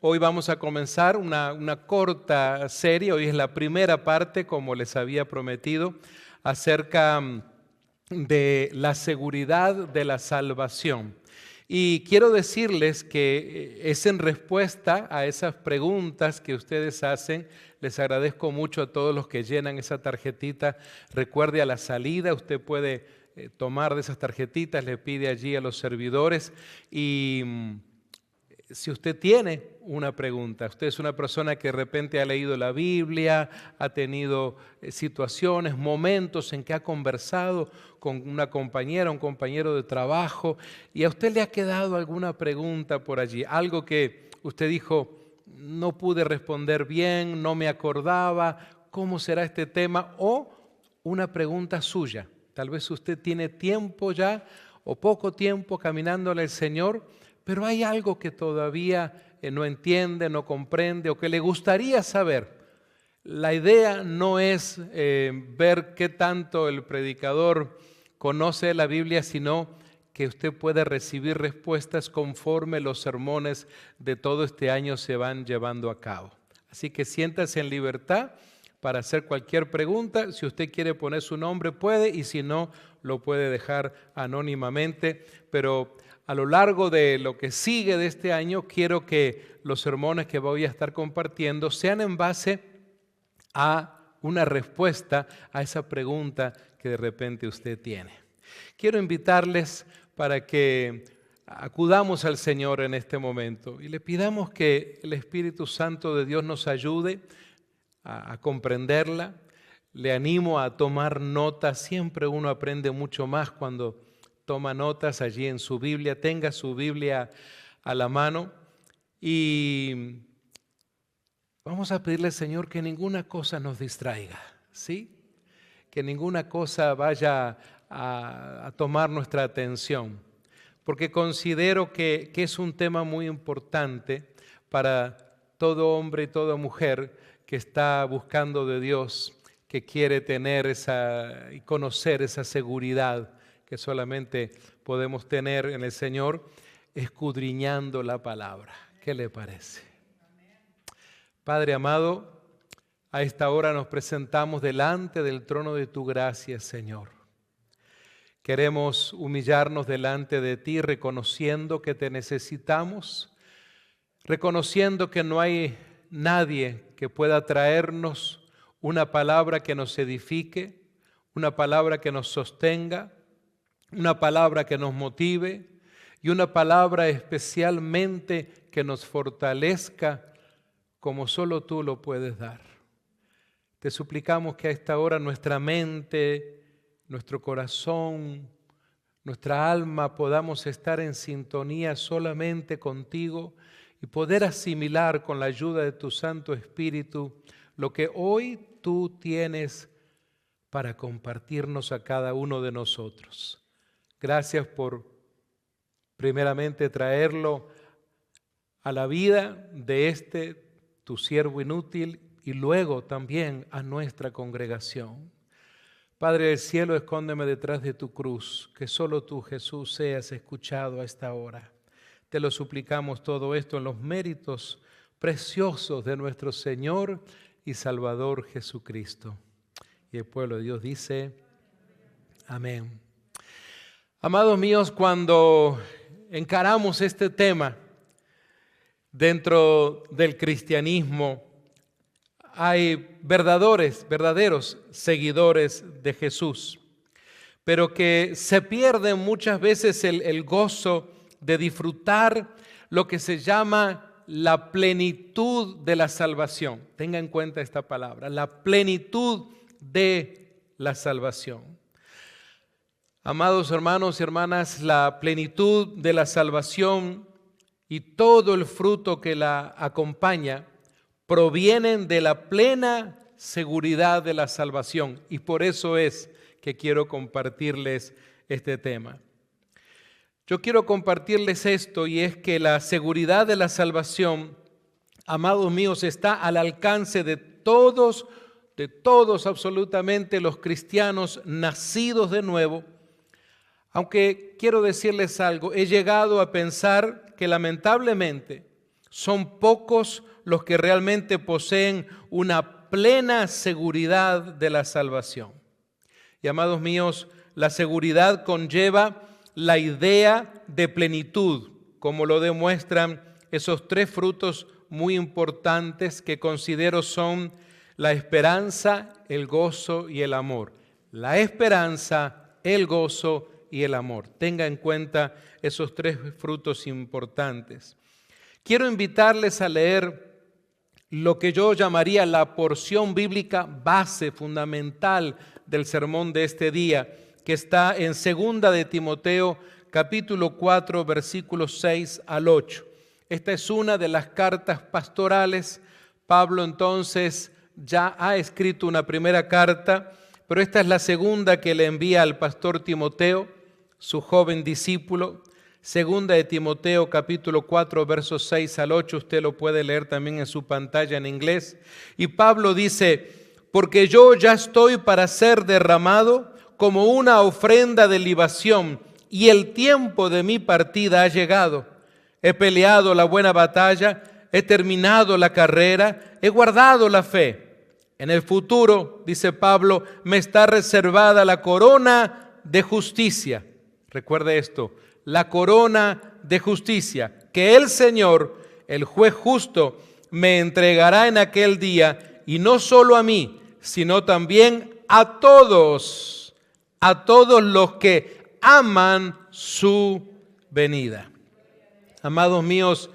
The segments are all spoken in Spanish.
Hoy vamos a comenzar una corta serie, hoy es la primera parte, como les había prometido, acerca de la seguridad de la salvación. Y quiero decirles que es en respuesta a esas preguntas que ustedes hacen. Les agradezco mucho a todos los que llenan esa tarjetita. Recuerde, a la salida usted puede tomar de esas tarjetitas, le pide allí a los servidores. Y si usted tiene una pregunta, usted es una persona que de repente ha leído la Biblia, ha tenido situaciones, momentos en que ha conversado con una compañera, un compañero de trabajo, y a usted le ha quedado alguna pregunta por allí, algo que usted dijo, no pude responder bien, no me acordaba, ¿cómo será este tema? O una pregunta suya. Tal vez usted tiene tiempo ya o poco tiempo caminándole al Señor, pero hay algo que todavía no entiende, no comprende o que le gustaría saber. La idea no es ver qué tanto el predicador conoce la Biblia, sino que usted pueda recibir respuestas conforme los sermones de todo este año se van llevando a cabo. Así que siéntase en libertad para hacer cualquier pregunta. Si usted quiere poner su nombre, puede, y si no, lo puede dejar anónimamente. Pero a lo largo de lo que sigue de este año, quiero que los sermones que voy a estar compartiendo sean en base a una respuesta a esa pregunta que de repente usted tiene. Quiero invitarles para que acudamos al Señor en este momento y le pidamos que el Espíritu Santo de Dios nos ayude a comprenderla. Le animo a tomar notas. Siempre uno aprende mucho más cuando toma notas allí en su Biblia. Tenga su Biblia a la mano y vamos a pedirle al Señor que ninguna cosa nos distraiga, ¿sí? Que ninguna cosa vaya a tomar nuestra atención, porque considero que es un tema muy importante para todo hombre y toda mujer que está buscando de Dios, que quiere tener y conocer esa seguridad que solamente podemos tener en el Señor, escudriñando la palabra. ¿Qué le parece? Padre amado, a esta hora nos presentamos delante del trono de tu gracia, Señor. Queremos humillarnos delante de ti, reconociendo que te necesitamos, reconociendo que no hay nadie que pueda traernos una palabra que nos edifique, una palabra que nos sostenga, una palabra que nos motive y una palabra especialmente que nos fortalezca como solo tú lo puedes dar. Te suplicamos que a esta hora nuestra mente, nuestro corazón, nuestra alma podamos estar en sintonía solamente contigo y poder asimilar con la ayuda de tu Santo Espíritu lo que hoy tú tienes para compartirnos a cada uno de nosotros. Gracias por primeramente traerlo a la vida de tu siervo inútil y luego también a nuestra congregación. Padre del cielo, escóndeme detrás de tu cruz, que solo tú, Jesús, seas escuchado a esta hora. Te lo suplicamos todo esto en los méritos preciosos de nuestro Señor y Salvador Jesucristo. Y el pueblo de Dios dice, amén. Amados míos, cuando encaramos este tema dentro del cristianismo, hay verdaderos seguidores de Jesús, pero que se pierden muchas veces el gozo de disfrutar lo que se llama la plenitud de la salvación. Tenga en cuenta esta palabra, la plenitud de la salvación. Amados hermanos y hermanas, la plenitud de la salvación y todo el fruto que la acompaña provienen de la plena seguridad de la salvación, y por eso es que quiero compartirles este tema. Yo quiero compartirles esto, y es que la seguridad de la salvación, amados míos, está al alcance de todos absolutamente los cristianos nacidos de nuevo. Aunque quiero decirles algo, he llegado a pensar que lamentablemente Son pocos los que realmente poseen una plena seguridad de la salvación. Y amados míos, la seguridad conlleva la idea de plenitud, como lo demuestran esos tres frutos muy importantes que considero son la esperanza, el gozo y el amor. La esperanza, el gozo y el amor. Tenga en cuenta esos tres frutos importantes. Quiero invitarles a leer lo que yo llamaría la porción bíblica base, fundamental del sermón de este día, que está en 2 de Timoteo, capítulo 4, versículos 6 al 8. Esta es una de las cartas pastorales. Pablo entonces ya ha escrito una primera carta, pero esta es la segunda que le envía al pastor Timoteo, su joven discípulo. 2 de Timoteo, capítulo 4, versos 6 al 8, usted lo puede leer también en su pantalla en inglés. Y Pablo dice: porque yo ya estoy para ser derramado como una ofrenda de libación, y el tiempo de mi partida ha llegado. He peleado la buena batalla, he terminado la carrera, he guardado la fe. En el futuro, dice Pablo, me está reservada la corona de justicia. Recuerde esto, la corona de justicia, que el Señor, el juez justo, me entregará en aquel día, y no solo a mí, sino también a todos los que aman su venida. Amados míos,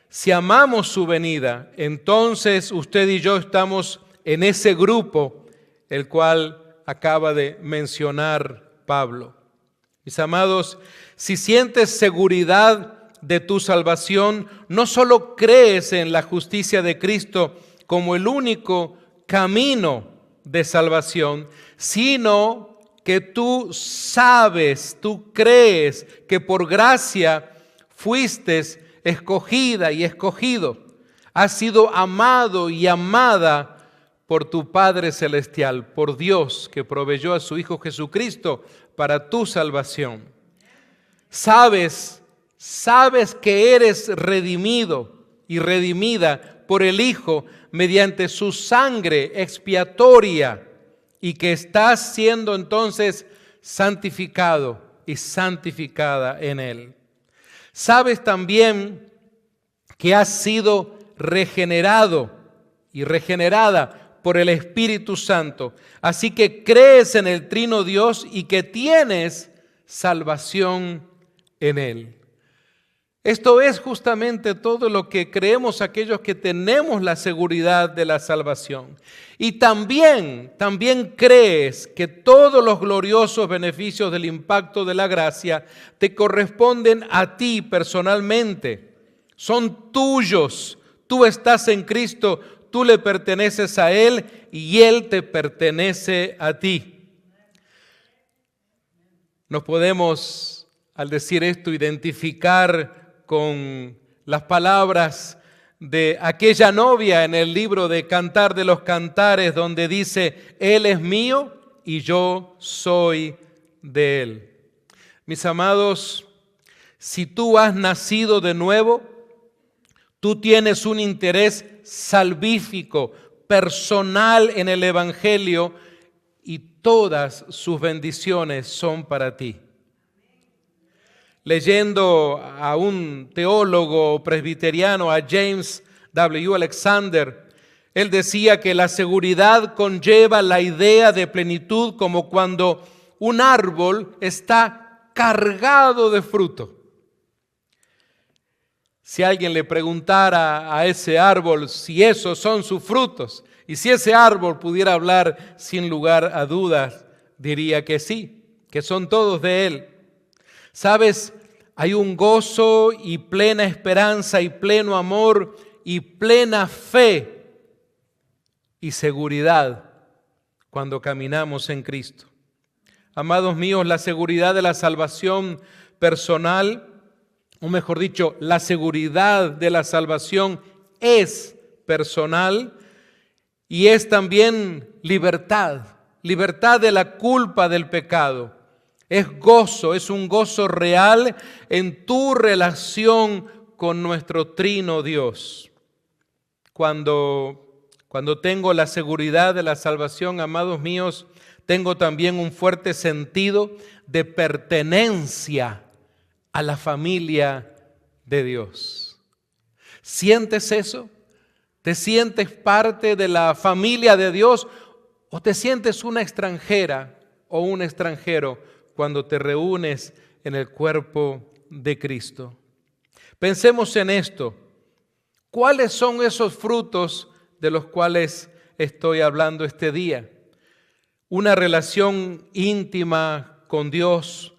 si amamos su venida, entonces usted y yo estamos en ese grupo, el cual acaba de mencionar Pablo. Mis amados, si sientes seguridad de tu salvación, no solo crees en la justicia de Cristo como el único camino de salvación, sino que tú sabes, tú crees que por gracia fuiste escogida y escogido, has sido amado y amada por tu Padre Celestial, por Dios que proveyó a su Hijo Jesucristo para tu salvación. Sabes que eres redimido y redimida por el Hijo mediante su sangre expiatoria y que estás siendo entonces santificado y santificada en Él. Sabes también que has sido regenerado y regenerada por el Espíritu Santo. Así que crees en el Trino Dios y que tienes salvación en Él. Esto es justamente todo lo que creemos aquellos que tenemos la seguridad de la salvación. Y también crees que todos los gloriosos beneficios del impacto de la gracia te corresponden a ti personalmente. Son tuyos. Tú estás en Cristo, tú le perteneces a Él y Él te pertenece a ti. Nos podemos, al decir esto, identificar con las palabras de aquella novia en el libro de Cantar de los Cantares, donde dice: Él es mío y yo soy de Él. Mis amados, si tú has nacido de nuevo, tú tienes un interés salvífico, personal en el Evangelio, y todas sus bendiciones son para ti. Leyendo a un teólogo presbiteriano, a James W. Alexander, él decía que la seguridad conlleva la idea de plenitud como cuando un árbol está cargado de fruto. Si alguien le preguntara a ese árbol si esos son sus frutos, y si ese árbol pudiera hablar sin lugar a dudas, diría que sí, que son todos de él. ¿Sabes? Hay un gozo y plena esperanza y pleno amor y plena fe y seguridad cuando caminamos en Cristo. Amados míos, la seguridad de la salvación personal, o mejor dicho, la seguridad de la salvación es personal y es también libertad de la culpa del pecado. Es gozo, es un gozo real en tu relación con nuestro trino Dios. Cuando tengo la seguridad de la salvación, amados míos, tengo también un fuerte sentido de pertenencia a la familia de Dios. ¿Sientes eso? ¿Te sientes parte de la familia de Dios o te sientes una extranjera o un extranjero cuando te reúnes en el cuerpo de Cristo? Pensemos en esto. ¿Cuáles son esos frutos de los cuales estoy hablando este día? Una relación íntima con Dios,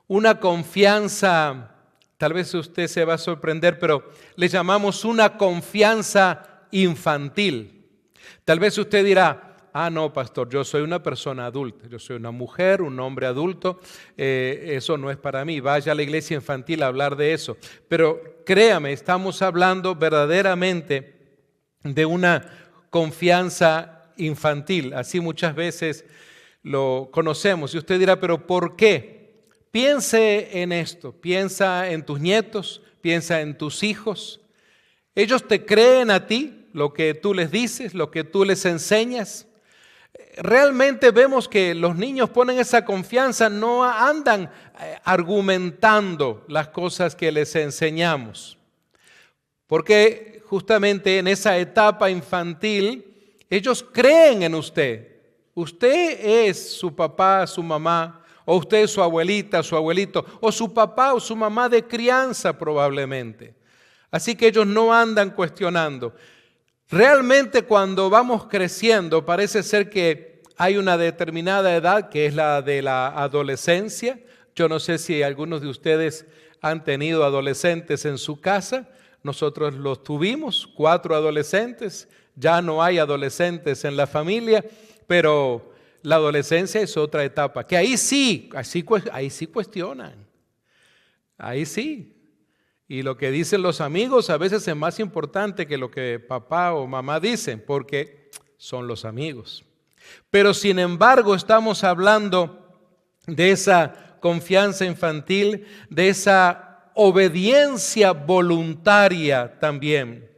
una confianza, tal vez usted se va a sorprender, pero le llamamos una confianza infantil. Tal vez usted dirá, no, pastor, yo soy una persona adulta, yo soy una mujer, un hombre adulto, eso no es para mí, vaya a la iglesia infantil a hablar de eso. Pero créame, estamos hablando verdaderamente de una confianza infantil, así muchas veces lo conocemos. Y usted dirá, ¿pero por qué? Piense en esto, piensa en tus nietos, piensa en tus hijos. Ellos te creen a ti, lo que tú les dices, lo que tú les enseñas. Realmente vemos que los niños ponen esa confianza, no andan argumentando las cosas que les enseñamos. Porque justamente en esa etapa infantil, ellos creen en usted. Usted es su papá, su mamá, o usted es su abuelita, su abuelito, o su papá o su mamá de crianza probablemente. Así que ellos no andan cuestionando. Realmente cuando vamos creciendo parece ser que hay una determinada edad que es la de la adolescencia. Yo no sé si algunos de ustedes han tenido adolescentes en su casa. Nosotros los tuvimos, 4 adolescentes. Ya no hay adolescentes en la familia, pero la adolescencia es otra etapa. Que ahí sí cuestionan. Ahí sí. Y lo que dicen los amigos a veces es más importante que lo que papá o mamá dicen, porque son los amigos. Pero sin embargo estamos hablando de esa confianza infantil, de esa obediencia voluntaria también.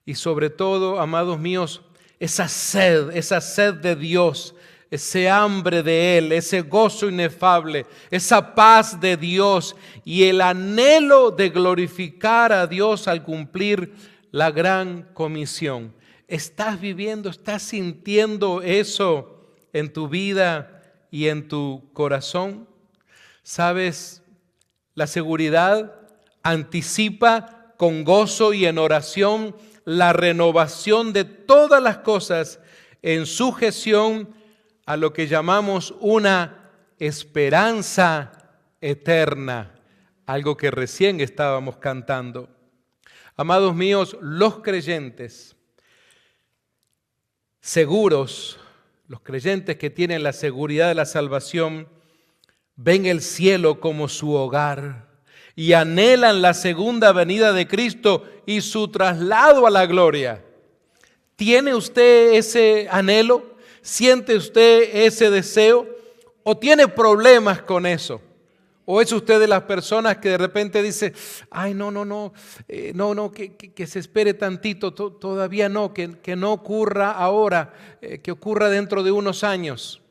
Y sobre todo, amados míos, esa sed de Dios, ese hambre de Él, ese gozo inefable, esa paz de Dios y el anhelo de glorificar a Dios al cumplir la gran comisión. ¿Estás viviendo, estás sintiendo eso en tu vida y en tu corazón? ¿Sabes? La seguridad anticipa con gozo y en oración la renovación de todas las cosas en sujeción a lo que llamamos una esperanza eterna, algo que recién estábamos cantando. Amados míos, los creyentes seguros, los creyentes que tienen la seguridad de la salvación, ven el cielo como su hogar y anhelan la segunda venida de Cristo y su traslado a la gloria. ¿Tiene usted ese anhelo? ¿Siente usted ese deseo? ¿O tiene problemas con eso? ¿O es usted de las personas que de repente dice, ay, que se espere tantito, todavía no, que no ocurra ahora, que ocurra dentro de unos años?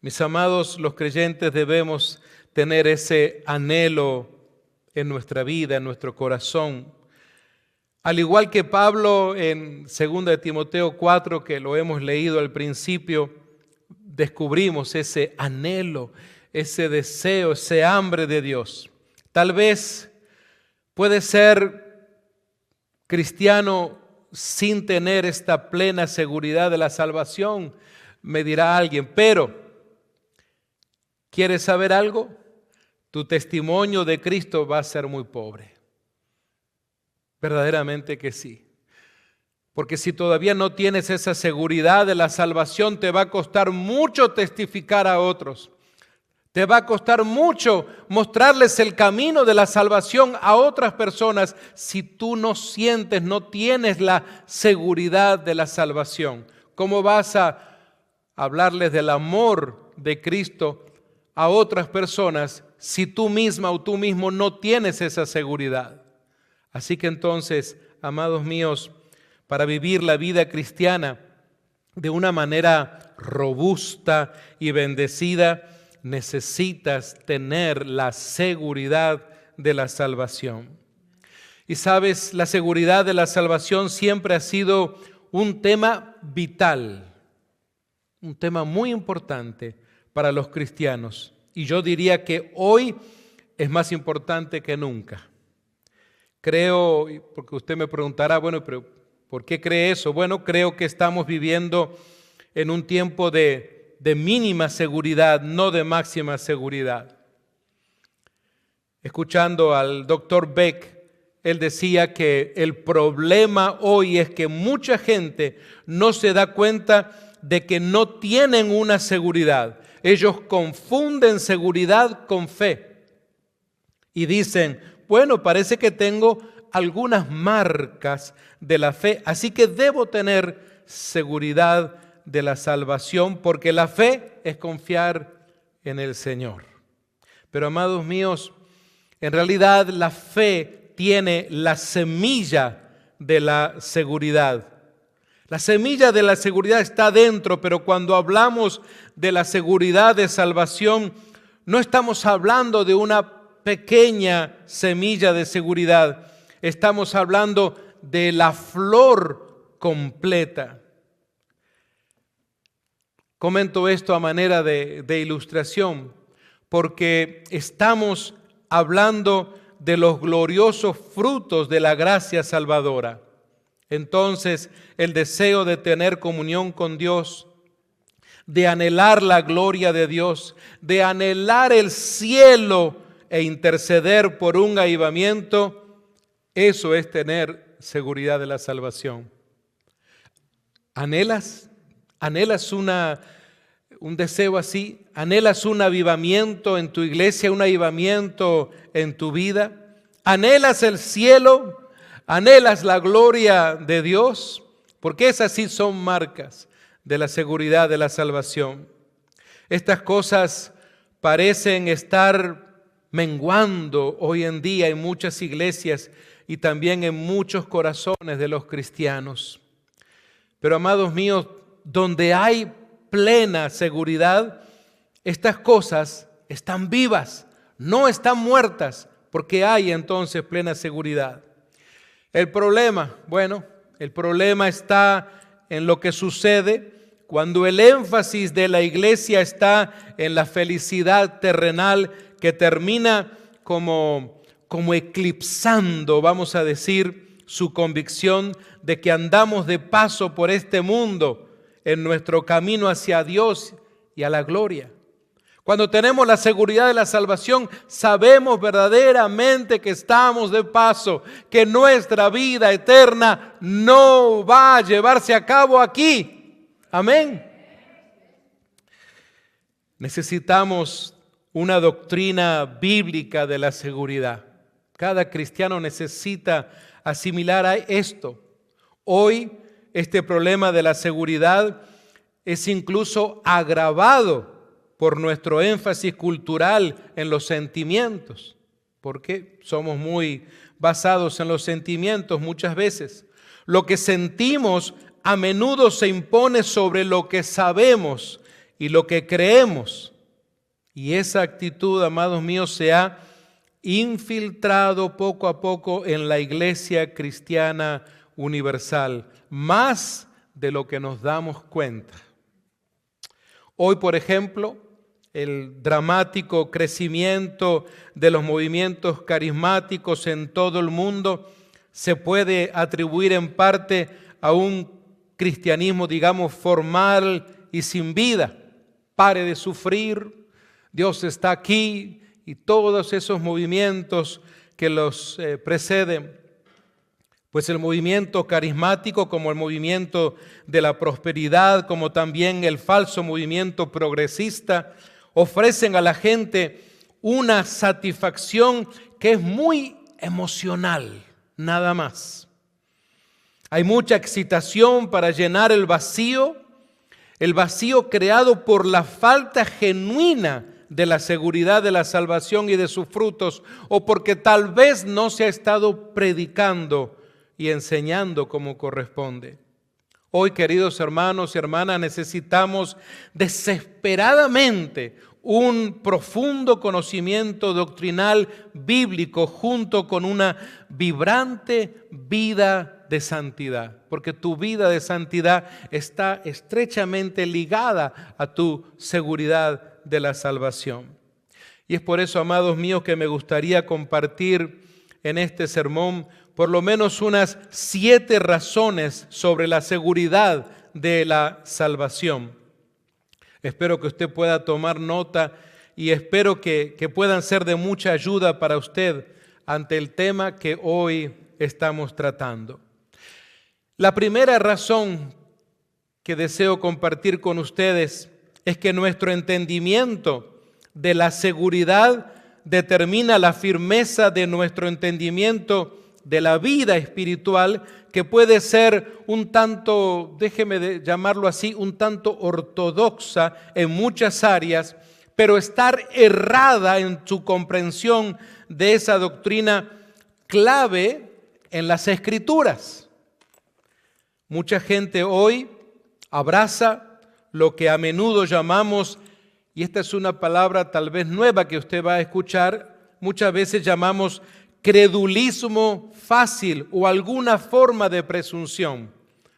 Mis amados, los creyentes debemos tener ese anhelo en nuestra vida, en nuestro corazón. Al igual que Pablo en 2 de Timoteo 4, que lo hemos leído al principio, descubrimos ese anhelo, ese deseo, ese hambre de Dios. Tal vez puede ser cristiano sin tener esta plena seguridad de la salvación, me dirá alguien, pero ¿quieres saber algo? Tu testimonio de Cristo va a ser muy pobre. Verdaderamente que sí. Porque si todavía no tienes esa seguridad de la salvación, te va a costar mucho testificar a otros. Te va a costar mucho mostrarles el camino de la salvación a otras personas si tú no sientes, no tienes la seguridad de la salvación. ¿Cómo vas a hablarles del amor de Cristo a otras personas si tú misma o tú mismo no tienes esa seguridad. Así que entonces, amados míos, para vivir la vida cristiana de una manera robusta y bendecida, necesitas tener la seguridad de la salvación. Y sabes, la seguridad de la salvación siempre ha sido un tema vital, un tema muy importante para los cristianos. Y yo diría que hoy es más importante que nunca. Creo, porque usted me preguntará, bueno, pero ¿por qué cree eso? Bueno, creo que estamos viviendo en un tiempo de mínima seguridad, no de máxima seguridad. Escuchando al doctor Beck, él decía que el problema hoy es que mucha gente no se da cuenta de que no tienen una seguridad. Ellos confunden seguridad con fe y dicen, bueno, parece que tengo algunas marcas de la fe, así que debo tener seguridad de la salvación, porque la fe es confiar en el Señor. Pero amados míos, en realidad la fe tiene la semilla de la seguridad. La semilla de la seguridad está dentro, pero cuando hablamos de la seguridad de salvación, no estamos hablando de una pequeña semilla de seguridad. Estamos hablando de la flor completa. Comento esto a manera de ilustración, porque estamos hablando de los gloriosos frutos de la gracia salvadora. Entonces, el deseo de tener comunión con Dios, de anhelar la gloria de Dios, de anhelar el cielo e interceder por un avivamiento, eso es tener seguridad de la salvación. ¿Anhelas un deseo así? ¿Anhelas un avivamiento en tu iglesia, un avivamiento en tu vida? ¿Anhelas el cielo? ¿Anhelas la gloria de Dios? Porque esas sí son marcas de la seguridad de la salvación. Estas cosas parecen estar menguando hoy en día en muchas iglesias y también en muchos corazones de los cristianos. Pero amados míos, donde hay plena seguridad, estas cosas están vivas, no están muertas, porque hay entonces plena seguridad. El problema está en lo que sucede cuando el énfasis de la iglesia está en la felicidad terrenal que termina como eclipsando, vamos a decir, su convicción de que andamos de paso por este mundo en nuestro camino hacia Dios y a la gloria. Cuando tenemos la seguridad de la salvación, sabemos verdaderamente que estamos de paso, que nuestra vida eterna no va a llevarse a cabo aquí. Amén. Necesitamos una doctrina bíblica de la seguridad. Cada cristiano necesita asimilar a esto. Hoy, este problema de la seguridad es incluso agravado por nuestro énfasis cultural en los sentimientos, porque somos muy basados en los sentimientos muchas veces. Lo que sentimos a menudo se impone sobre lo que sabemos y lo que creemos. Y esa actitud, amados míos, se ha infiltrado poco a poco en la iglesia cristiana universal, más de lo que nos damos cuenta. Hoy, por ejemplo, el dramático crecimiento de los movimientos carismáticos en todo el mundo se puede atribuir en parte a un cristianismo, digamos, formal y sin vida. Pare de sufrir, Dios está aquí, y todos esos movimientos que los preceden. Pues el movimiento carismático, como el movimiento de la prosperidad, como también el falso movimiento progresista, ofrecen a la gente una satisfacción que es muy emocional, nada más. Hay mucha excitación para llenar el vacío creado por la falta genuina de la seguridad de la salvación y de sus frutos, o porque tal vez no se ha estado predicando y enseñando como corresponde. Hoy, queridos hermanos y hermanas, necesitamos desesperadamente un profundo conocimiento doctrinal bíblico junto con una vibrante vida de santidad, porque tu vida de santidad está estrechamente ligada a tu seguridad de la salvación. Y es por eso, amados míos, que me gustaría compartir en este sermón por lo menos unas 7 razones sobre la seguridad de la salvación. Espero que usted pueda tomar nota y espero que puedan ser de mucha ayuda para usted ante el tema que hoy estamos tratando. La primera razón que deseo compartir con ustedes es que nuestro entendimiento de la seguridad determina la firmeza de nuestro entendimiento de la vida espiritual, que puede ser un tanto, déjeme llamarlo así, un tanto ortodoxa en muchas áreas, pero estar errada en su comprensión de esa doctrina clave en las Escrituras. Mucha gente hoy abraza lo que a menudo llamamos, y esta es una palabra tal vez nueva que usted va a escuchar, muchas veces llamamos credulismo fácil o alguna forma de presunción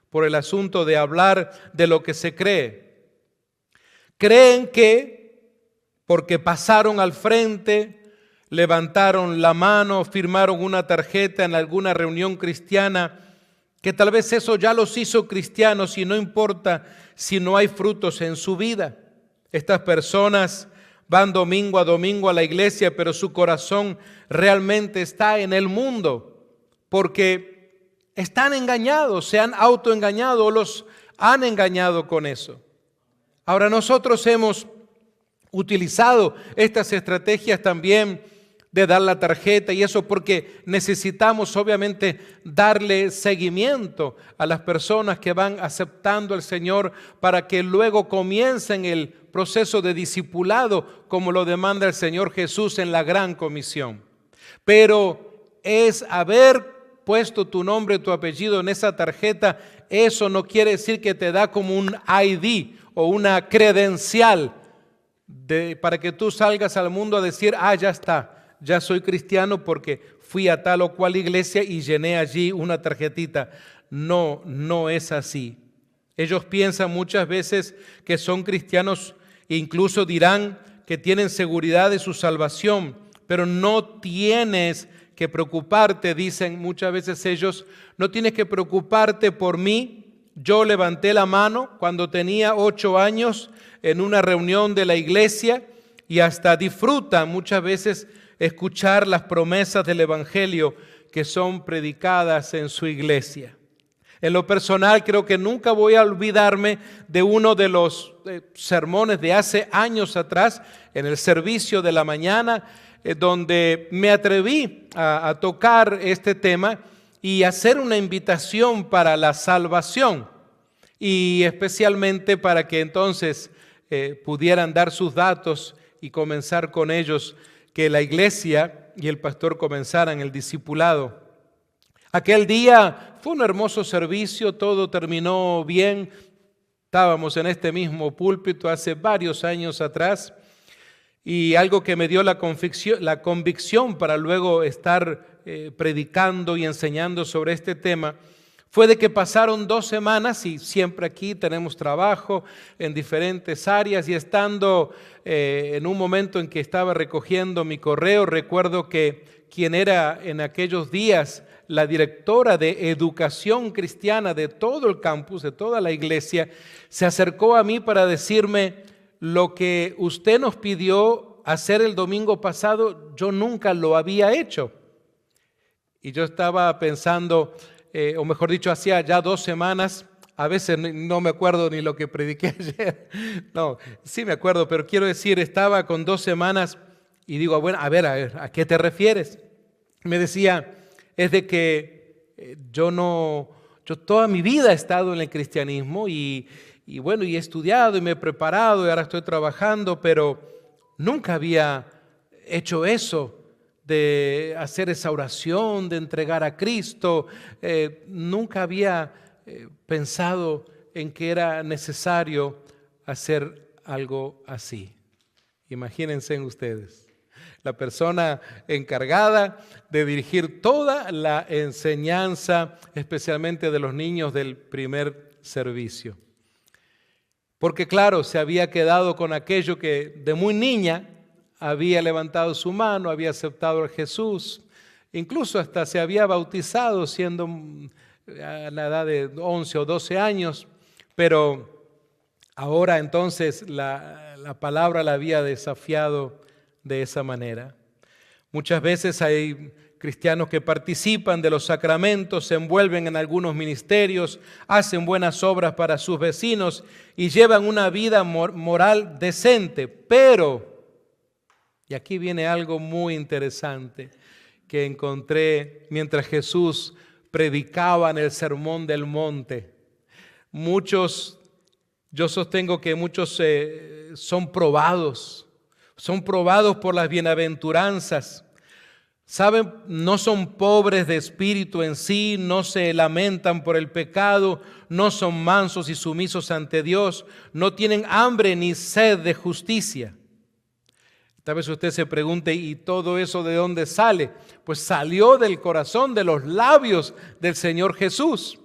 por el asunto de hablar de lo que se cree. Creen que porque pasaron al frente, levantaron la mano, firmaron una tarjeta en alguna reunión cristiana, que tal vez eso ya los hizo cristianos y no importa si no hay frutos en su vida. Estas personas van domingo a domingo a la iglesia, pero su corazón realmente está en el mundo, porque están engañados, se han autoengañado o los han engañado con eso. Ahora nosotros hemos utilizado estas estrategias también de dar la tarjeta y eso porque necesitamos obviamente darle seguimiento a las personas que van aceptando al Señor para que luego comiencen el proceso de discipulado como lo demanda el Señor Jesús en la gran comisión. Pero es haber puesto tu nombre, tu apellido en esa tarjeta, eso no quiere decir que te da como un ID o una credencial para que tú salgas al mundo a decir, ya está. Ya soy cristiano porque fui a tal o cual iglesia y llené allí una tarjetita. No, no es así. Ellos piensan muchas veces que son cristianos e incluso dirán que tienen seguridad de su salvación, pero no tienes que preocuparte, dicen muchas veces ellos, no tienes que preocuparte por mí. Yo levanté la mano cuando tenía 8 años en una reunión de la iglesia y hasta disfrutan muchas veces escuchar las promesas del Evangelio que son predicadas en su iglesia. En lo personal, creo que nunca voy a olvidarme de uno de los sermones de hace años atrás, en el servicio de la mañana, donde me atreví a tocar este tema y hacer una invitación para la salvación, y especialmente para que entonces pudieran dar sus datos y comenzar con ellos, que la iglesia y el pastor comenzaran el discipulado. Aquel día fue un hermoso servicio, todo terminó bien. Estábamos en este mismo púlpito hace varios años atrás y algo que me dio la convicción para luego estar predicando y enseñando sobre este tema fue de que pasaron 2 semanas y siempre aquí tenemos trabajo en diferentes áreas y estando en un momento en que estaba recogiendo mi correo, recuerdo que quien era en aquellos días la directora de educación cristiana de todo el campus, de toda la iglesia, se acercó a mí para decirme: lo que usted nos pidió hacer el domingo pasado, yo nunca lo había hecho. Y yo estaba pensando, o mejor dicho, hacía ya 2 semanas, a veces no me acuerdo ni lo que prediqué ayer, no, sí me acuerdo, pero quiero decir, estaba con 2 semanas y digo, bueno, a ver, ¿a qué te refieres? Me decía, es de que yo toda mi vida he estado en el cristianismo y bueno, y he estudiado y me he preparado y ahora estoy trabajando, pero nunca había hecho eso, de hacer esa oración, de entregar a Cristo. Nunca había pensado en que era necesario hacer algo así. Imagínense ustedes, la persona encargada de dirigir toda la enseñanza, especialmente de los niños del primer servicio. Porque claro, se había quedado con aquello que de muy niña había levantado su mano, había aceptado a Jesús, incluso hasta se había bautizado siendo a la edad de 11 o 12 años, pero ahora entonces la palabra la había desafiado de esa manera. Muchas veces hay cristianos que participan de los sacramentos, se envuelven en algunos ministerios, hacen buenas obras para sus vecinos y llevan una vida moral decente, pero, y aquí viene algo muy interesante que encontré mientras Jesús predicaba en el Sermón del Monte. Yo sostengo que muchos son probados por las bienaventuranzas. ¿Saben? No son pobres de espíritu en sí, no se lamentan por el pecado, no son mansos y sumisos ante Dios, no tienen hambre ni sed de justicia. Tal vez usted se pregunte, ¿y todo eso de dónde sale? Pues salió del corazón, de los labios del Señor Jesús.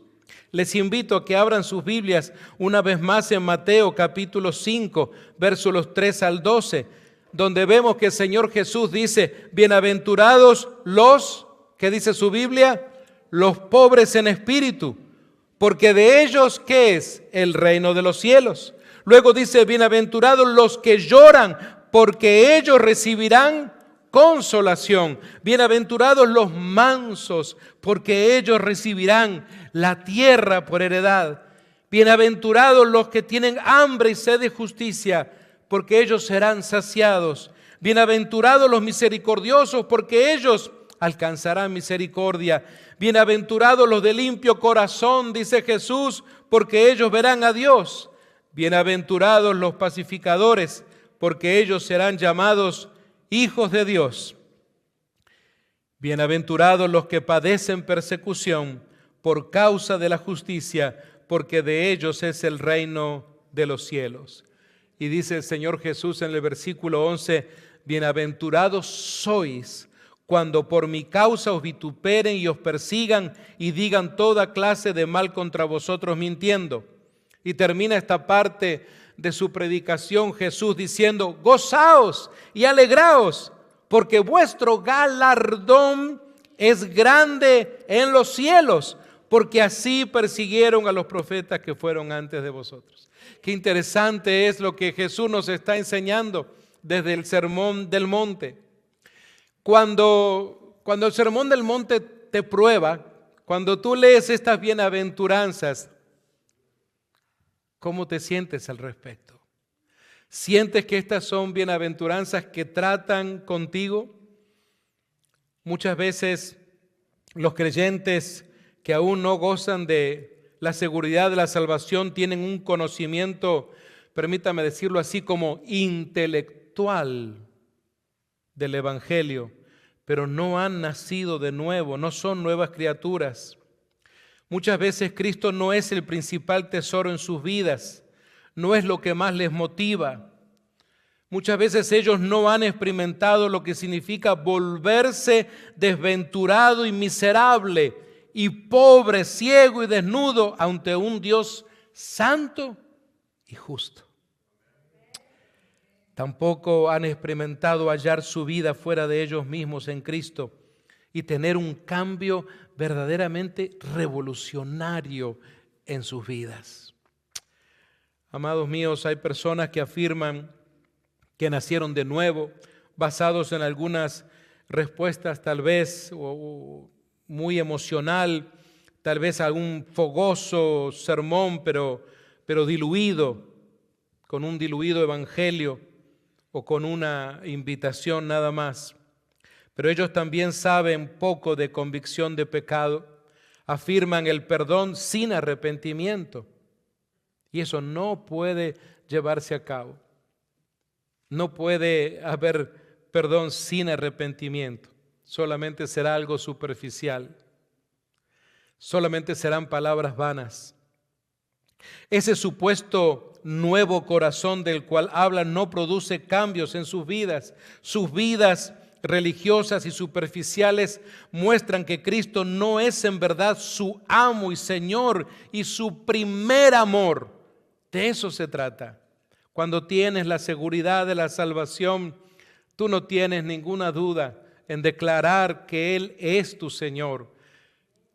Les invito a que abran sus Biblias una vez más en Mateo capítulo 5, versos 3 al 12, donde vemos que el Señor Jesús dice, bienaventurados los, ¿qué dice su Biblia? Los pobres en espíritu, porque de ellos, ¿qué es? El reino de los cielos. Luego dice, bienaventurados los que lloran, porque ellos recibirán consolación. Bienaventurados los mansos, porque ellos recibirán la tierra por heredad. Bienaventurados los que tienen hambre y sed de justicia, porque ellos serán saciados. Bienaventurados los misericordiosos, porque ellos alcanzarán misericordia. Bienaventurados los de limpio corazón, dice Jesús, porque ellos verán a Dios. Bienaventurados los pacificadores, porque ellos serán llamados hijos de Dios. Bienaventurados los que padecen persecución por causa de la justicia, porque de ellos es el reino de los cielos. Y dice el Señor Jesús en el versículo 11, bienaventurados sois cuando por mi causa os vituperen y os persigan y digan toda clase de mal contra vosotros mintiendo. Y termina esta parte de su predicación Jesús diciendo, gozaos y alegraos, porque vuestro galardón es grande en los cielos, porque así persiguieron a los profetas que fueron antes de vosotros. Qué interesante es lo que Jesús nos está enseñando desde el Sermón del Monte. Cuando el Sermón del Monte te prueba, cuando tú lees estas bienaventuranzas, ¿cómo te sientes al respecto? ¿Sientes que estas son bienaventuranzas que tratan contigo? Muchas veces los creyentes que aún no gozan de la seguridad de la salvación tienen un conocimiento, permítame decirlo así, como intelectual del Evangelio, pero no han nacido de nuevo, no son nuevas criaturas. Muchas veces Cristo no es el principal tesoro en sus vidas, no es lo que más les motiva. Muchas veces ellos no han experimentado lo que significa volverse desventurado y miserable y pobre, ciego y desnudo ante un Dios santo y justo. Tampoco han experimentado hallar su vida fuera de ellos mismos en Cristo y tener un cambio verdaderamente revolucionario en sus vidas. Amados míos, hay personas que afirman que nacieron de nuevo, basados en algunas respuestas tal vez o muy emocional, tal vez algún fogoso sermón, pero diluido, con un diluido evangelio o con una invitación nada más. Pero ellos también saben poco de convicción de pecado, afirman el perdón sin arrepentimiento y eso no puede llevarse a cabo. No puede haber perdón sin arrepentimiento. Solamente será algo superficial. Solamente serán palabras vanas. Ese supuesto nuevo corazón del cual hablan no produce cambios en sus vidas. Sus vidas religiosas y superficiales muestran que Cristo no es en verdad su amo y Señor y su primer amor. De eso se trata. Cuando tienes la seguridad de la salvación, tú no tienes ninguna duda en declarar que Él es tu Señor,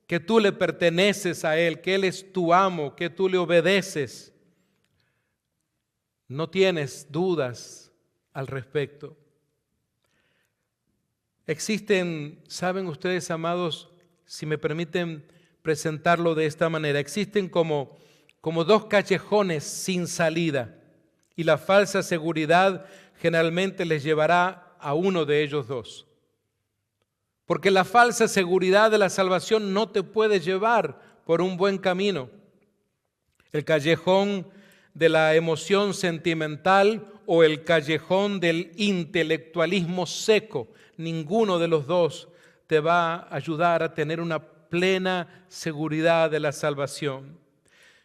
que tú le perteneces a Él, que Él es tu amo, que tú le obedeces. No tienes dudas al respecto. Existen, saben ustedes, amados, si me permiten presentarlo de esta manera, existen como dos callejones sin salida y la falsa seguridad generalmente les llevará a uno de ellos dos. Porque la falsa seguridad de la salvación no te puede llevar por un buen camino. El callejón de la emoción sentimental o el callejón del intelectualismo seco, ninguno de los dos te va a ayudar a tener una plena seguridad de la salvación.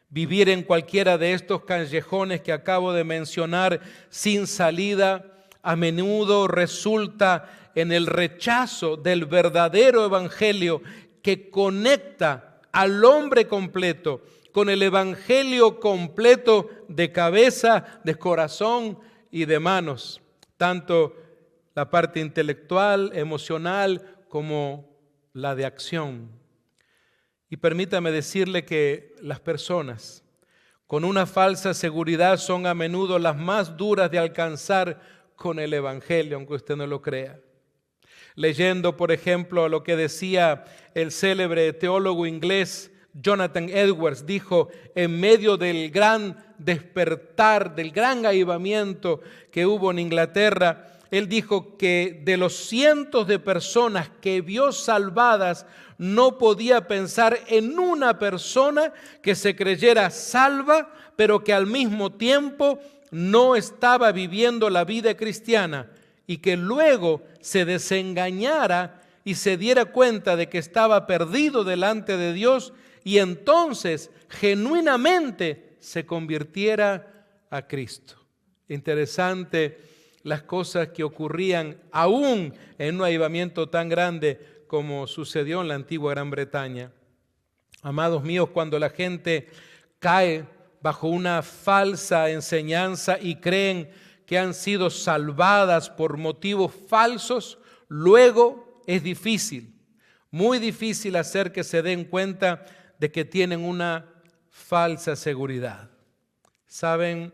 Vivir en cualquiera de estos callejones que acabo de mencionar sin salida a menudo resulta en el rechazo del verdadero evangelio que conecta al hombre completo con el evangelio completo de cabeza, de corazón y de manos, tanto la parte intelectual, emocional, como la de acción. Y permítame decirle que las personas con una falsa seguridad son a menudo las más duras de alcanzar con el evangelio, aunque usted no lo crea. Leyendo, por ejemplo, lo que decía el célebre teólogo inglés Jonathan Edwards, dijo, en medio del gran despertar, del gran avivamiento que hubo en Inglaterra, él dijo que de los cientos de personas que vio salvadas, no podía pensar en una persona que se creyera salva, pero que al mismo tiempo no estaba viviendo la vida cristiana y que luego se desengañara y se diera cuenta de que estaba perdido delante de Dios y entonces genuinamente se convirtiera a Cristo. Interesante las cosas que ocurrían aún en un avivamiento tan grande como sucedió en la antigua Gran Bretaña. Amados míos, cuando la gente cae bajo una falsa enseñanza y creen que han sido salvadas por motivos falsos, luego es difícil, muy difícil hacer que se den cuenta de que tienen una falsa seguridad. ¿Saben?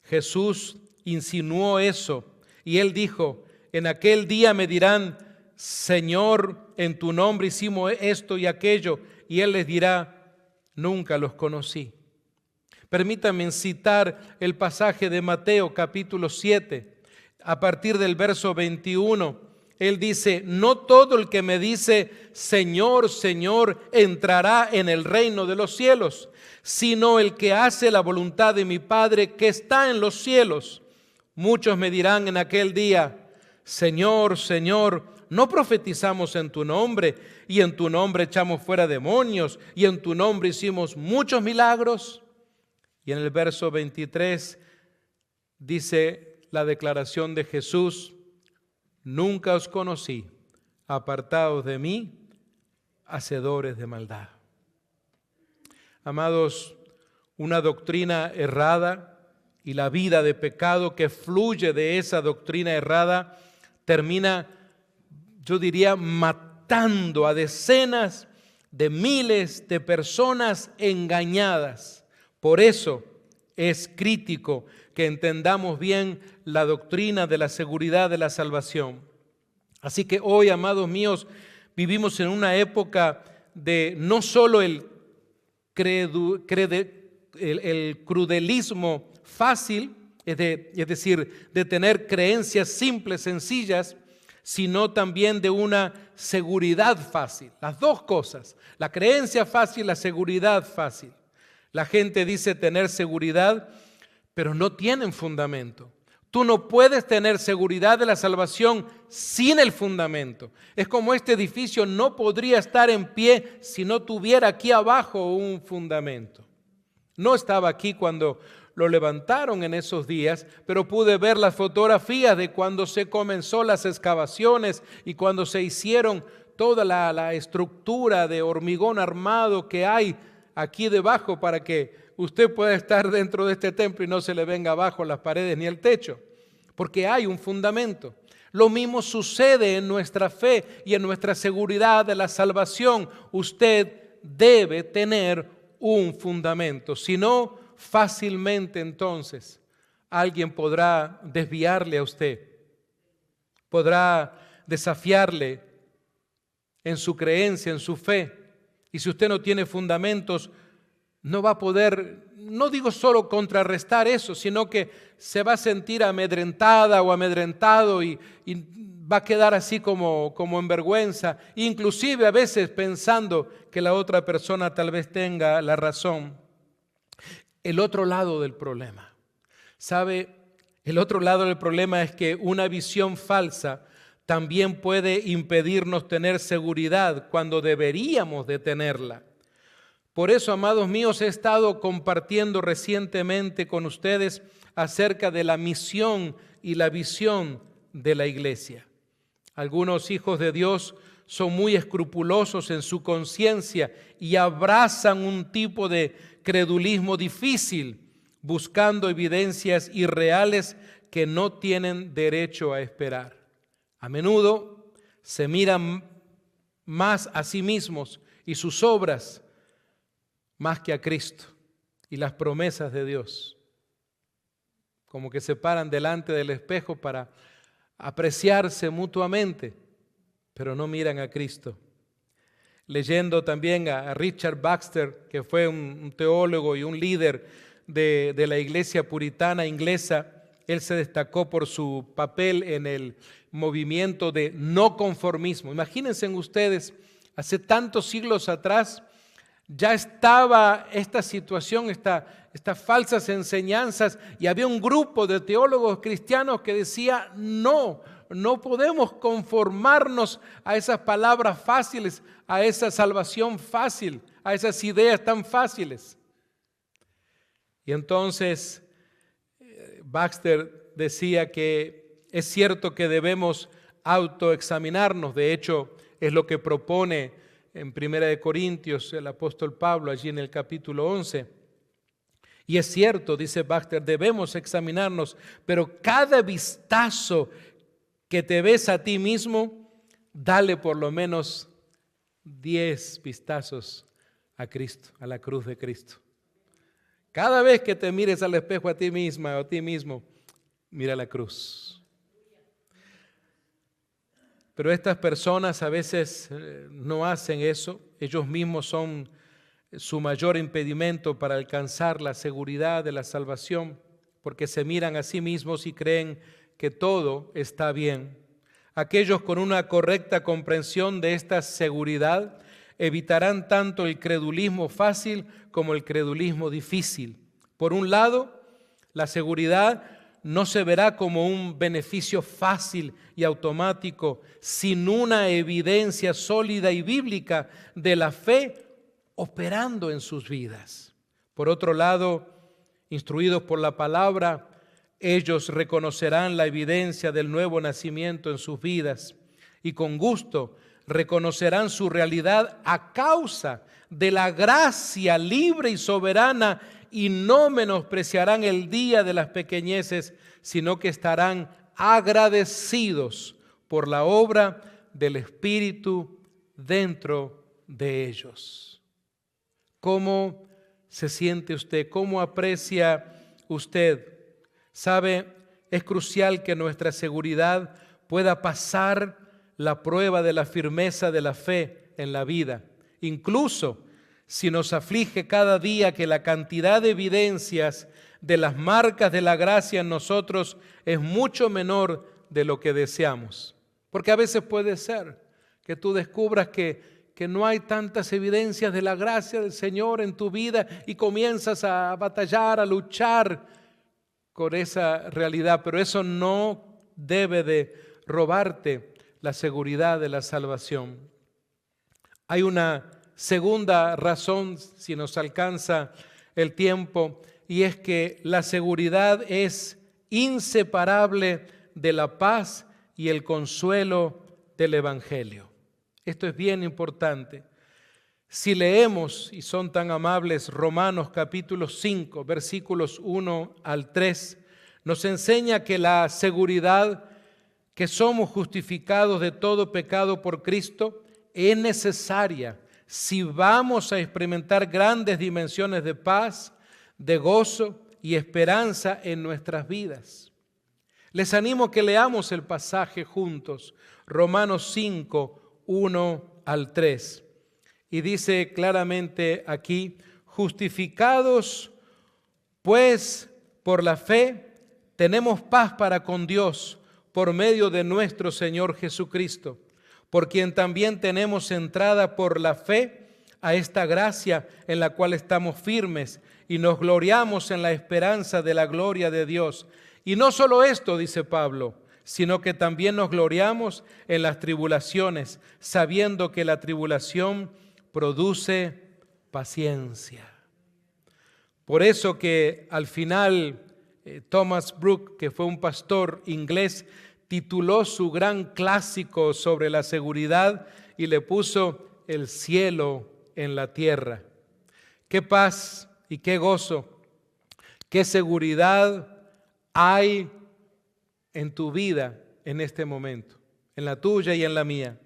Jesús insinuó eso y Él dijo, en aquel día me dirán, Señor, en tu nombre hicimos esto y aquello, y Él les dirá, nunca los conocí. Permítanme citar el pasaje de Mateo capítulo 7, a partir del verso 21. Él dice, no todo el que me dice, Señor, Señor, entrará en el reino de los cielos, sino el que hace la voluntad de mi Padre que está en los cielos. Muchos me dirán en aquel día, Señor, Señor, ¿no profetizamos en tu nombre? Y en tu nombre echamos fuera demonios, y en tu nombre hicimos muchos milagros. Y en el verso 23 dice la declaración de Jesús, nunca os conocí, apartados de mí, hacedores de maldad. Amados, una doctrina errada y la vida de pecado que fluye de esa doctrina errada termina, yo diría, matando a decenas de miles de personas engañadas. Por eso es crítico que entendamos bien la doctrina de la seguridad de la salvación. Así que hoy, amados míos, vivimos en una época de no solo el crudelismo fácil, es decir, de tener creencias simples, sencillas, sino también de una seguridad fácil. Las dos cosas, la creencia fácil, la seguridad fácil. La gente dice tener seguridad, pero no tienen fundamento. Tú no puedes tener seguridad de la salvación sin el fundamento. Es como este edificio no podría estar en pie si no tuviera aquí abajo un fundamento. No estaba aquí cuando lo levantaron en esos días, pero pude ver las fotografías de cuando se comenzó las excavaciones y cuando se hicieron toda la estructura de hormigón armado que hay aquí debajo para que usted pueda estar dentro de este templo y no se le venga abajo las paredes ni el techo, porque hay un fundamento. Lo mismo sucede en nuestra fe y en nuestra seguridad de la salvación. Usted debe tener un fundamento, si no, fácilmente entonces alguien podrá desviarle a usted, podrá desafiarle en su creencia, en su fe. Y si usted no tiene fundamentos, no va a poder, no digo solo contrarrestar eso, sino que se va a sentir amedrentada o amedrentado y va a quedar así como en vergüenza, inclusive a veces pensando que la otra persona tal vez tenga la razón. El otro lado del problema, ¿sabe? El otro lado del problema es que una visión falsa también puede impedirnos tener seguridad cuando deberíamos de tenerla. Por eso, amados míos, he estado compartiendo recientemente con ustedes acerca de la misión y la visión de la iglesia. Algunos hijos de Dios son muy escrupulosos en su conciencia y abrazan un tipo de credulismo difícil, buscando evidencias irreales que no tienen derecho a esperar. A menudo se miran más a sí mismos y sus obras más que a Cristo y las promesas de Dios. Como que se paran delante del espejo para apreciarse mutuamente, pero no miran a Cristo. Leyendo también a Richard Baxter, que fue un teólogo y un líder de la iglesia puritana inglesa, él se destacó por su papel en el movimiento de no conformismo. Imagínense ustedes, hace tantos siglos atrás ya estaba esta situación, estas falsas enseñanzas, y había un grupo de teólogos cristianos que decía no podemos conformarnos a esas palabras fáciles, a esa salvación fácil, a esas ideas tan fáciles. Y entonces Baxter decía que es cierto que debemos autoexaminarnos. De hecho, es lo que propone en 1 Corintios el apóstol Pablo, allí en el capítulo 11. Y es cierto, dice Baxter, debemos examinarnos, pero cada vistazo que te ves a ti mismo, dale por lo menos 10 vistazos a Cristo, a la cruz de Cristo. Cada vez que te mires al espejo a ti misma o a ti mismo, mira la cruz. Pero estas personas a veces no hacen eso. Ellos mismos son su mayor impedimento para alcanzar la seguridad de la salvación, porque se miran a sí mismos y creen que todo está bien. Aquellos con una correcta comprensión de esta seguridad evitarán tanto el credulismo fácil como el credulismo difícil. Por un lado, la seguridad no se verá como un beneficio fácil y automático, sin una evidencia sólida y bíblica de la fe operando en sus vidas. Por otro lado, instruidos por la palabra, ellos reconocerán la evidencia del nuevo nacimiento en sus vidas y con gusto reconocerán su realidad a causa de la gracia libre y soberana, y no menospreciarán el día de las pequeñeces, sino que estarán agradecidos por la obra del Espíritu dentro de ellos. ¿Cómo se siente usted? ¿Cómo aprecia usted? ¿Sabe? Es crucial que nuestra seguridad pueda pasar la prueba de la firmeza de la fe en la vida, incluso si nos aflige cada día que la cantidad de evidencias de las marcas de la gracia en nosotros es mucho menor de lo que deseamos. Porque a veces puede ser que tú descubras que no hay tantas evidencias de la gracia del Señor en tu vida y comienzas a batallar, a luchar con esa realidad, pero eso no debe de robarte la seguridad de la salvación. Hay una segunda razón, si nos alcanza el tiempo, y es que la seguridad es inseparable de la paz y el consuelo del Evangelio. Esto es bien importante. Si leemos, y son tan amables, Romanos capítulo 5, versículos 1 al 3, nos enseña que la seguridad que somos justificados de todo pecado por Cristo es necesaria si vamos a experimentar grandes dimensiones de paz, de gozo y esperanza en nuestras vidas. Les animo a que leamos el pasaje juntos, Romanos 5, 1 al 3. Y dice claramente aquí, justificados pues por la fe, tenemos paz para con Dios por medio de nuestro Señor Jesucristo, por quien también tenemos entrada por la fe a esta gracia en la cual estamos firmes y nos gloriamos en la esperanza de la gloria de Dios. Y no solo esto, dice Pablo, sino que también nos gloriamos en las tribulaciones, sabiendo que la tribulación produce paciencia. Por eso que al final Thomas Brooke, que fue un pastor inglés, tituló su gran clásico sobre la seguridad y le puso el cielo en la tierra. Qué paz y qué gozo, qué seguridad hay en tu vida en este momento, en la tuya y en la mía.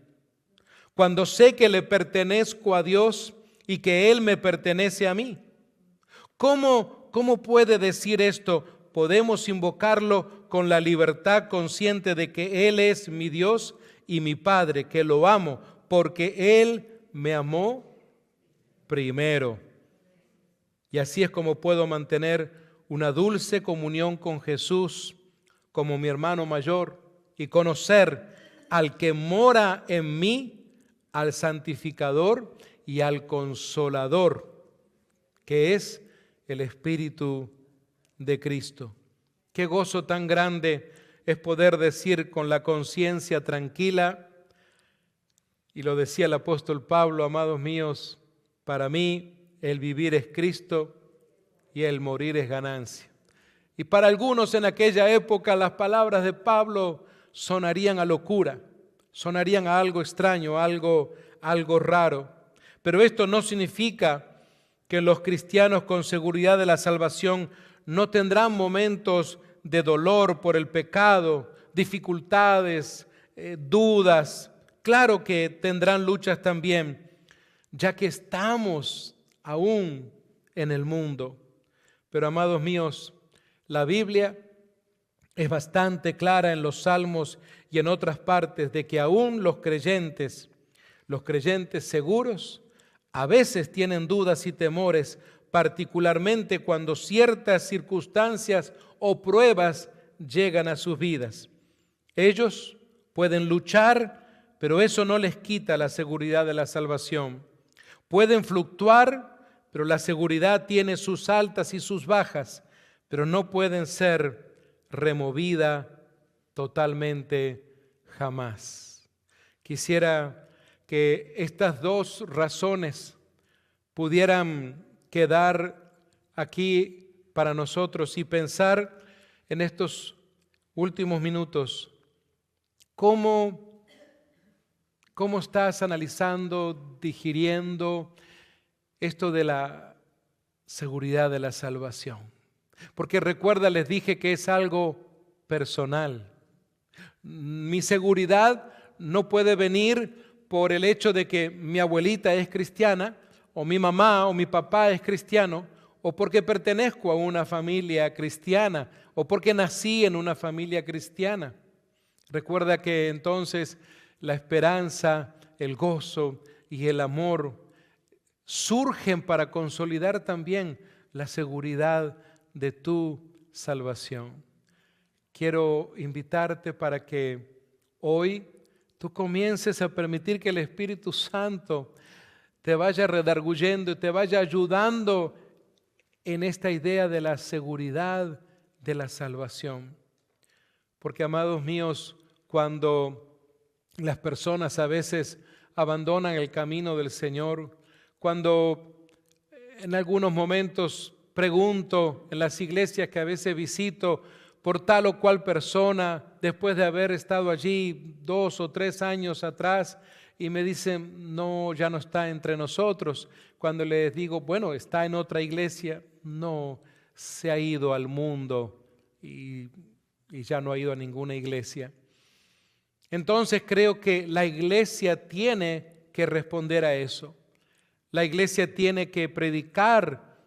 Cuando sé que le pertenezco a Dios y que Él me pertenece a mí. ¿Cómo puede decir esto? Podemos invocarlo con la libertad consciente de que Él es mi Dios y mi Padre, que lo amo, porque Él me amó primero. Y así es como puedo mantener una dulce comunión con Jesús como mi hermano mayor y conocer al que mora en mí, al santificador y al consolador, que es el Espíritu de Cristo. Qué gozo tan grande es poder decir con la conciencia tranquila, y lo decía el apóstol Pablo, amados míos, para mí el vivir es Cristo y el morir es ganancia. Y para algunos en aquella época las palabras de Pablo sonarían a locura, sonarían a algo extraño, algo raro. Pero esto no significa que los cristianos con seguridad de la salvación no tendrán momentos de dolor por el pecado, dificultades, dudas. Claro que tendrán luchas también, ya que estamos aún en el mundo. Pero amados míos, la Biblia es bastante clara en los Salmos y en otras partes de que aún los creyentes seguros, a veces tienen dudas y temores, particularmente cuando ciertas circunstancias o pruebas llegan a sus vidas. Ellos pueden luchar, pero eso no les quita la seguridad de la salvación. Pueden fluctuar, pero la seguridad tiene sus altas y sus bajas, pero no pueden ser removida totalmente jamás. Quisiera que estas dos razones pudieran quedar aquí para nosotros y pensar en estos últimos minutos. ¿Cómo estás analizando, digiriendo esto de la seguridad de la salvación? Porque recuerda, les dije que es algo personal. Mi seguridad no puede venir por el hecho de que mi abuelita es cristiana, o mi mamá o mi papá es cristiano, o porque pertenezco a una familia cristiana, o porque nací en una familia cristiana. Recuerda que entonces la esperanza, el gozo y el amor surgen para consolidar también la seguridad de tu salvación. Quiero invitarte para que hoy tú comiences a permitir que el Espíritu Santo te vaya redarguyendo y te vaya ayudando en esta idea de la seguridad de la salvación. Porque, amados míos, cuando las personas a veces abandonan el camino del Señor, cuando en algunos momentos pregunto en las iglesias que a veces visito por tal o cual persona, después de haber estado allí 2 o 3 años atrás, y me dicen, no, ya no está entre nosotros. Cuando les digo, bueno, está en otra iglesia, no, se ha ido al mundo y ya no ha ido a ninguna iglesia. Entonces creo que la iglesia tiene que responder a eso. La iglesia tiene que predicar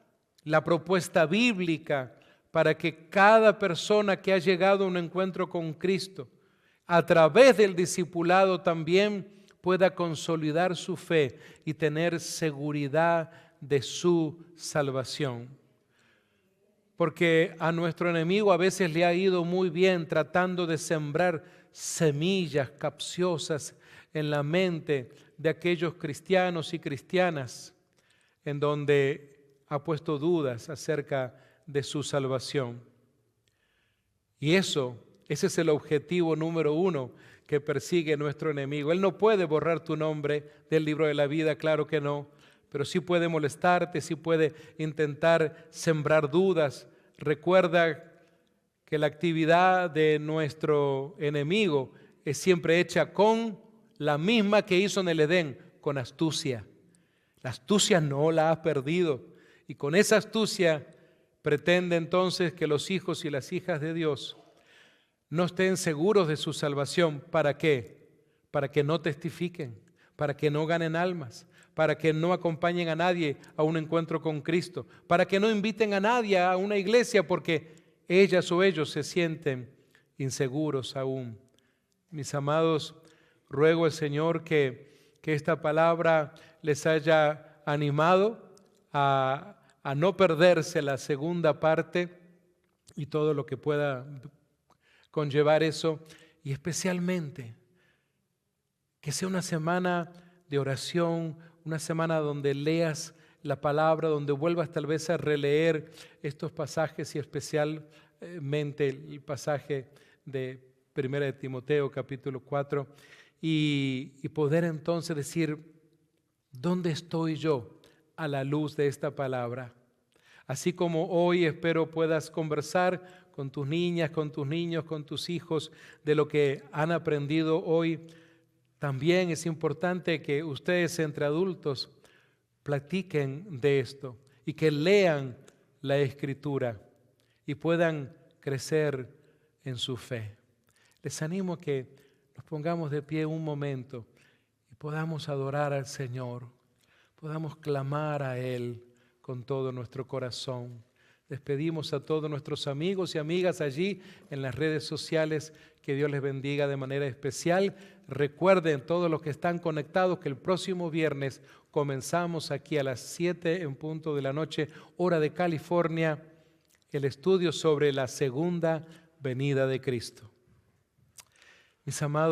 la propuesta bíblica para que cada persona que ha llegado a un encuentro con Cristo, a través del discipulado también pueda consolidar su fe y tener seguridad de su salvación. Porque a nuestro enemigo a veces le ha ido muy bien tratando de sembrar semillas capciosas en la mente de aquellos cristianos y cristianas, en donde ha puesto dudas acerca de su salvación. Y ese es el objetivo número 1 que persigue nuestro enemigo. Él no puede borrar tu nombre del libro de la vida, claro que no, pero sí puede molestarte, sí puede intentar sembrar dudas. Recuerda que la actividad de nuestro enemigo es siempre hecha con la misma que hizo en el Edén, con astucia. La astucia no la ha perdido, y con esa astucia pretende entonces que los hijos y las hijas de Dios no estén seguros de su salvación. ¿Para qué? Para que no testifiquen, para que no ganen almas, para que no acompañen a nadie a un encuentro con Cristo, para que no inviten a nadie a una iglesia porque ellas o ellos se sienten inseguros aún. Mis amados, ruego al Señor que esta palabra les haya animado a no perderse la segunda parte y todo lo que pueda conllevar eso, y especialmente que sea una semana de oración, una semana donde leas la palabra, donde vuelvas tal vez a releer estos pasajes y especialmente el pasaje de 1 de Timoteo capítulo 4 y poder entonces decir, ¿dónde estoy yo a la luz de esta palabra? Así como hoy espero puedas conversar con tus niñas, con tus niños, con tus hijos de lo que han aprendido hoy, también es importante que ustedes entre adultos platiquen de esto y que lean la Escritura y puedan crecer en su fe. Les animo a que nos pongamos de pie un momento y podamos adorar al Señor, podamos clamar a Él con todo nuestro corazón. Despedimos a todos nuestros amigos y amigas allí en las redes sociales. Que Dios les bendiga de manera especial. Recuerden todos los que están conectados que el próximo viernes comenzamos aquí a las 7 en punto de la noche, hora de California, el estudio sobre la segunda venida de Cristo. Mis amados,